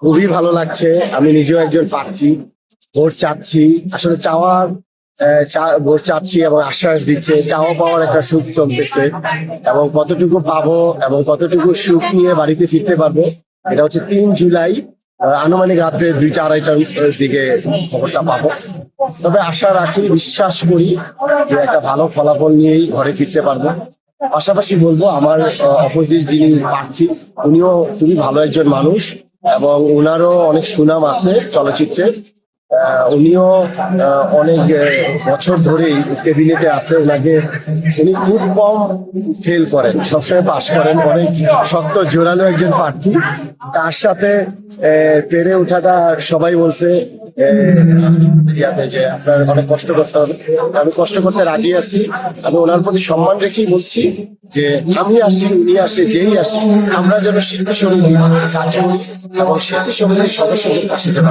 খুবই ভালো লাগছে। আমি নিজেও একজন প্রার্থী, ভোট চাচ্ছি। আসলে ভোট চাচ্ছি এবং আশ্বাস দিচ্ছে, চাওয়া পাওয়ার একটা সুখ চলতেছে, এবং কতটুকু পাবো এবং কতটুকু সুখ নিয়ে বাড়িতে ফিরতে পারবো এটা হচ্ছে 3 জুলাই আনুমানিক রাত্রে 2টা-2:30টার দিকে খবরটা পাবো। তবে আশা রাখি, বিশ্বাস করি যে একটা ভালো ফলাফল নিয়েই ঘরে ফিরতে পারবো। পাশাপাশি বলবো, আমার অপোজিট যিনি প্রার্থী, উনিও খুবই ভালো একজন মানুষ এবং ওনারও অনেক সুনাম আছে চলচ্চিত্রে। উনিও অনেক বছর ধরেই ক্যাবিনেটে আছে। উনি খুব কম ফেল করেন, সবসময় পাশ করেন। অনেক শক্ত জোরালো একজন প্রার্থী। তার সাথে পেরে ওঠাটা, সবাই বলছে যে আপনার অনেক কষ্ট করতে হবে। আমি কষ্ট করতে রাজি আছি। আমি ওনার প্রতি সম্মান রেখেই বলছি যে আমি আসি, উনি আসে, যেই আসি, আমরা যেন শিল্পী সমিতি কাজ করি এবং শিল্পী সমিতির সদস্যদের পাশে যেন